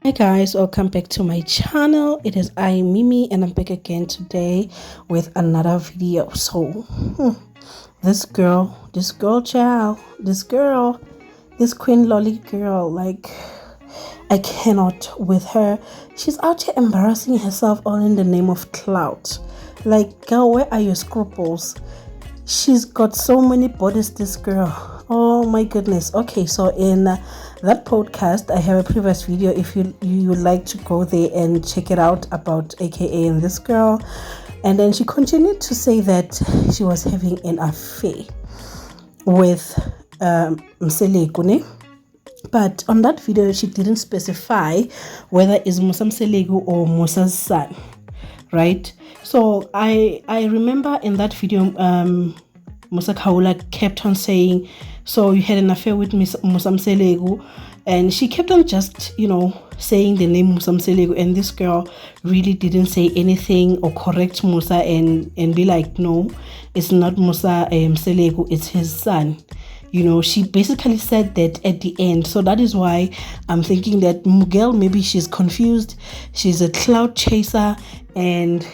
Hi guys, welcome back to my channel. It is I Mimi and I'm back again today with another video. So this child, this Queen Lolly girl, like I cannot with her. She's out here embarrassing herself all in the name of clout. Like, girl, where are your scruples? She's got so many bodies, this girl. Oh my goodness. Okay, so in that podcast, I have a previous video if you would like to go there and check it out about AKA and this girl. And then she continued to say that she was having an affair with Mseleku. But on that video, she didn't specify whether it's Musa Mseleku or Musa's son, right? So I remember in that video, Musa Kaula kept on saying, so you had an affair with Musa Mseleku, and she kept on just, saying the name Musa Mseleku, and this girl really didn't say anything or correct Musa and be like, no, it's not Musa Mseleku, it's his son. She basically said that at the end. So that is why I'm thinking that Miguel, maybe she's confused. She's a cloud chaser and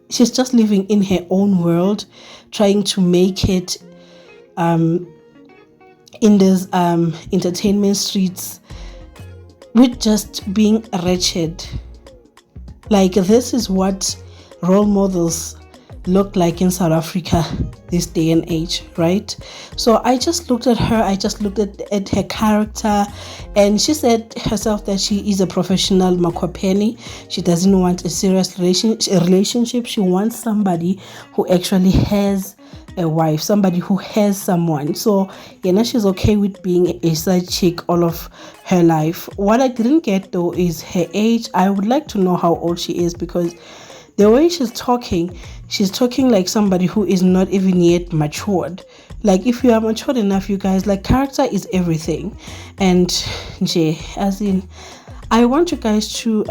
she's just living in her own world, trying to make it in these entertainment streets with just being wretched. Like, this is what role models look like in South Africa this day and age, right? So I just looked at her, I just looked at her character, and she said herself that she is a professional makwapeni. She doesn't want a serious relationship. She wants somebody who actually has a wife, somebody who has someone. So she's okay with being a side chick all of her life. What I didn't get though is her age. I would like to know how old she is, because the way she's talking like somebody who is not even yet matured. Like, if you are matured enough, you guys, like, character is everything. And as in, I want you guys to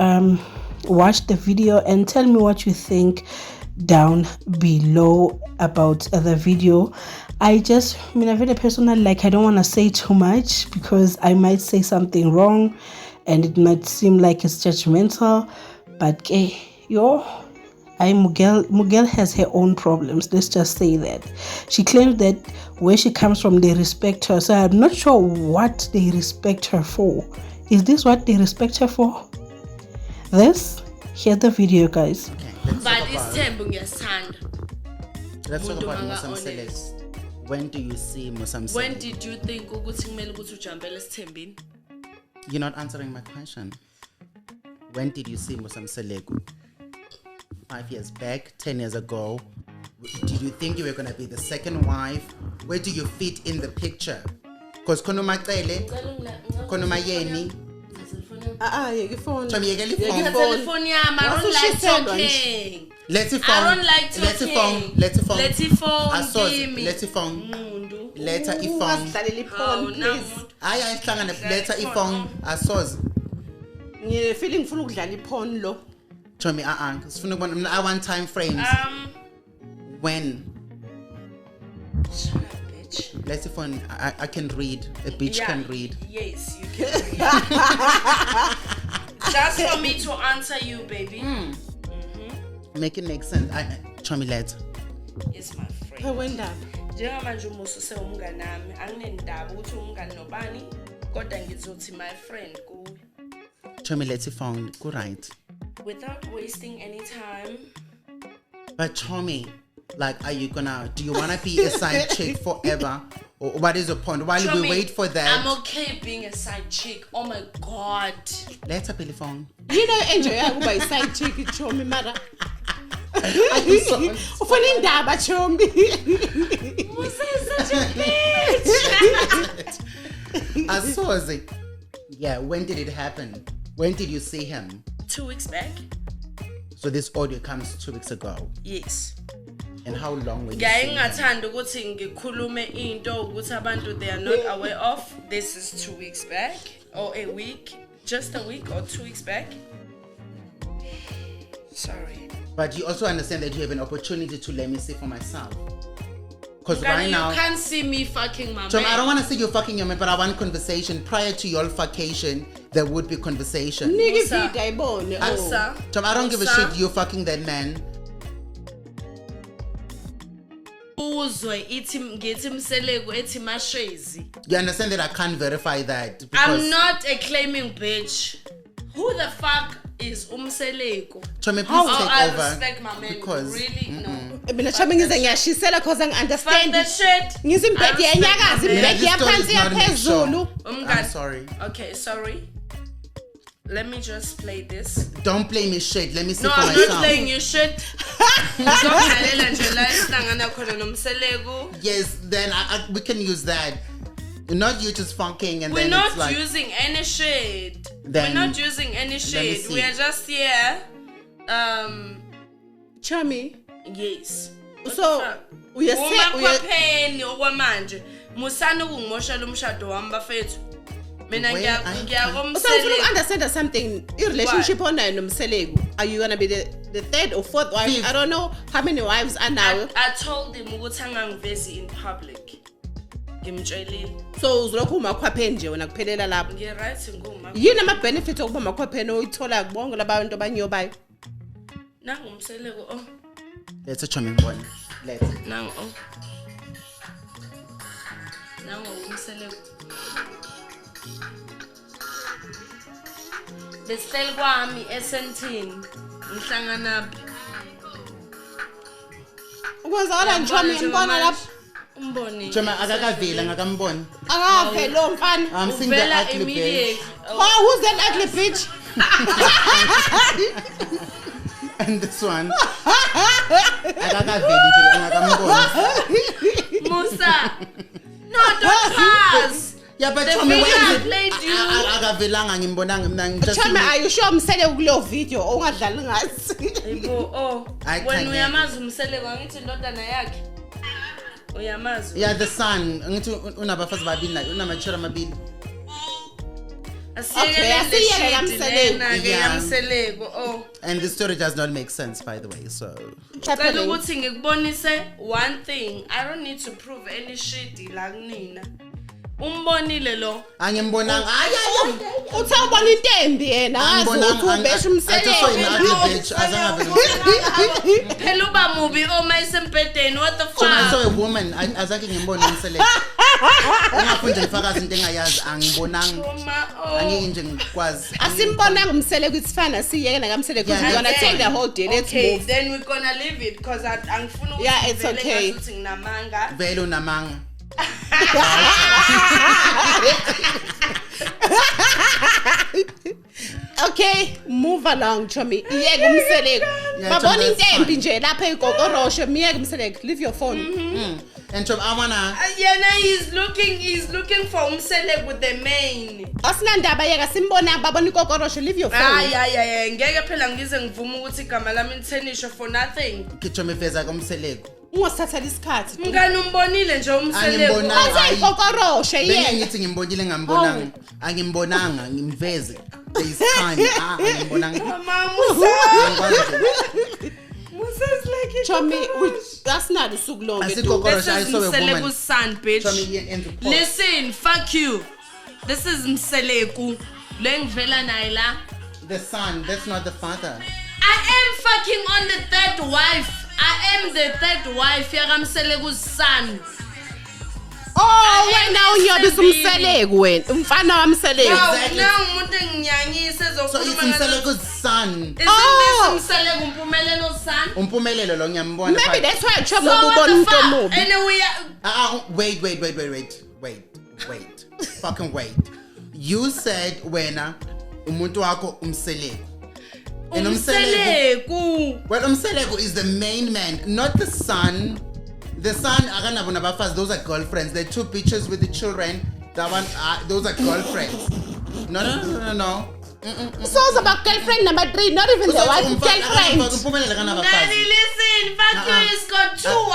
watch the video and tell me what you think down below about the video. I very personal, like, I don't want to say too much because I might say something wrong and it might seem like it's judgmental, but Miguel has her own problems. Let's just say that. She claims that where she comes from, they respect her. So I'm not sure what they respect her for. Is this what they respect her for? Here's the video, guys. But it's Tembu Sand. Let's talk about Musa Mseleku. When do you see Musa Mseleku? When did you think ukuthi kumele ukuthi ujambele esithembini? You're not answering my question. When did you see Musa Mseleku? 5 years back, 10 years ago? Did you think you were going to be the second wife? Where do you fit in the picture? Because Konoma Tele, Konoma Yeni. Telephone yami, I don't like talking. Let's phone. I don't like talking. Let's phone. Let's phone. Let's phone. Let's phone. Let's phone. Asoz. Feeling full of phone lo. Show me, I want time frames. When? Shut up, bitch. Let's phone. I can read. A bitch can read. Yes, you can read. Just for me to answer you, baby. Make it make sense. Show me let. Yes, my friend. When Njengamanje umuso sewumngani nami, anginendaba ukuthi umngani nobani, kodwa ngizothi my friend kuwe. Show me let's phone. Go right. Without wasting any time. But Tommy, like, do you want to be a side chick forever? Or what is the point? While we wait for that. I'm okay being a side chick. Oh my God. Let's have a phone. Enjoy by side chick, Chomi, mother. Musa is such a bitch. I saw it. Yeah, when did it happen? When did you see him? 2 weeks back. So this audio comes 2 weeks ago. Yes. And how long were you seeing him? Ngingathanda ukuthi ngikhulume into ukuthi abantu they are not aware of. This is 2 weeks back or a week, just a week or 2 weeks back. Sorry. But you also understand that you have an opportunity to let me see for myself. Because right now you can't see me fucking my Tom, man. I don't want to see you fucking your man, but I want conversation prior to your fuckation. there would be conversation. Nigga Musa. vida ibone. Musa. Chum, I don't give a Musa. shit you fucking that man. Uzwe ithi ngithi Mseleku ethi mashezi. You understand that I can't verify that? I'm not a claiming bitch. Who the fuck is Mseleku? Chum, please Oh, take I over. respect my man. Because Really? No. Mina chami ngize ngiyashisela cause Fuck angi-understand. that shit. Ngizimbhedi I respect yenyakazi, my man. imbhedi This story yaphansi is not in the yaphezulu. show. I'm sorry. Okay, sorry. Let me just play this. Don't play me shit. Let me see No, for I'm myself. not playing you shit. Ngizokudlalela nje la isihlangana khona noMseleku. Yes, then we can use that. Not you just funking and We're then not it's like using any shit. Then- We're not using any shit. see. We are just here. Chami, Yes. so umakhwapheni okwamanje musani ukungimoshela umshado wami bafethu. Mina Where I so ngiyakomseleku. ngifuna understand something. I-relationship onayo noMseleku, are you gonna be the third or fourth wife? Fifth. I don't know how many wives are now. I told him ukuthi angangivezi in public. Ngimtshelile. So uzolokhu umakhwapheni nje wena kuphelela lapho. Ngi-right nguma. Yini ama-benefit okuba makhwapheni oyithola bonke labantu abanyobayo? Nangu Mseleku oh. let's a chumming one. Let's. Nangu oh. Nangu Mseleku. Besicela kwami esentini ngihlangana Ukwenzakala Chami ngibona lapho. umboni. Chuma akakavela ngakambona. Akave lo mfana. I'm seeing the Uvela ugly bitch. immediately. Oh, who's that ugly bitch? And this one. Akakavela nje ngakambona. Musa. No, don't pass. Yeah, but The Chuma, video I wait. played you. Akavelanga ngimbonanga mina just. Chami, are you sure Mseleku kuleyo video ongadlali ngazi? Yebo, oh. I When can't uyamazi Mseleku angithi indodana yakhe. Uyamazi. Yeah, the son. Ngithi unabafazi babili naye, unamachira amabili. Okay, asiyeke kaMseleku. Yeah. Mseleku. Oh. And the story does not make sense, by the way. So. Cela Happening. ukuthi ngikubonise one thing. I don't need to prove any shit la kunina. Umbonile lo. Angimbonanga. Ay. Uthe ubona intembi yena ngazi ukuthi ubesha ugly bitch. Azangabe. Phela uba mubi oma isembedeni. What the So I saw fuck? a woman. Azange ngimbone Mseleku. Ungafunde ifakazi into engayazi angimbonanga. Oma oh. Angeke nje ngikwazi. Asimbonanga Mseleku isifana siyeke nakaMseleku because Yeah, we're gonna take the whole day. Let's Okay, move. then we're gonna leave it because angifuna ukuthi Yeah, it's ngivele okay. ngasuthi nginamanga. Vele unamanga. Okay, move along Chami. Iyeke Mseleku. Yeah, Babona Chami, that's intembi fine. nje lapha egokorosho miyeke Mseleku. Leave your phone. And Chum, I wanna. Yena he's looking for Mseleku with the main. Asinandaba yeka simbona babona igokorosho. Leave your phone. Ay ngeke phela ngize ngivume ukuthi igama lami lithenisho for nothing. Kichome feza komseleko. Ungasithathela isikhathi. Mngani umbonile nje Mseleku. Angimbonanga. Mase igokorosho Benye yena. ngithi ngimbonile ngambonanga. Angimbonanga ngimveze. There is time. Angimbonanga. Mama Musa. Ngikwazi. Musa's like Chami, that's not usuku lonke. Asikokoro. This is I saw a woman. Mseleku's son, bitch. Chome in report. Listen, fuck you. This is Mseleku. Lengvela naye la. The son, that's not the father. I am fucking on the third wife. I am the third wife yakamseleku's son. Oh, wena unyobisa Mseleku wena. Umfana waMseleku. Exactly. Now umuntu enginyanyise So it's ezokhuluma ngazo. Mseleko's son. Isn't this Mseleku Mpumelelo son? Umpumelelo lo ngiyambona. Maybe that's why Chami So what ubona the umuntu fuck? omubi. Anyway, Wait. Fucking wait. You said wena umuntu wakho Mseleku. And Mseleku. Well, Mseleku is the main man, not the son. The son, akanabo nabafazi, those are girlfriends. They're two bitches with the children. That one, those are girlfriends. No. So it's about girlfriend number 3, not even the wife, girlfriend. Umpumelelo kanabafaz. Daddy, listen, fuck you, he's got two wives.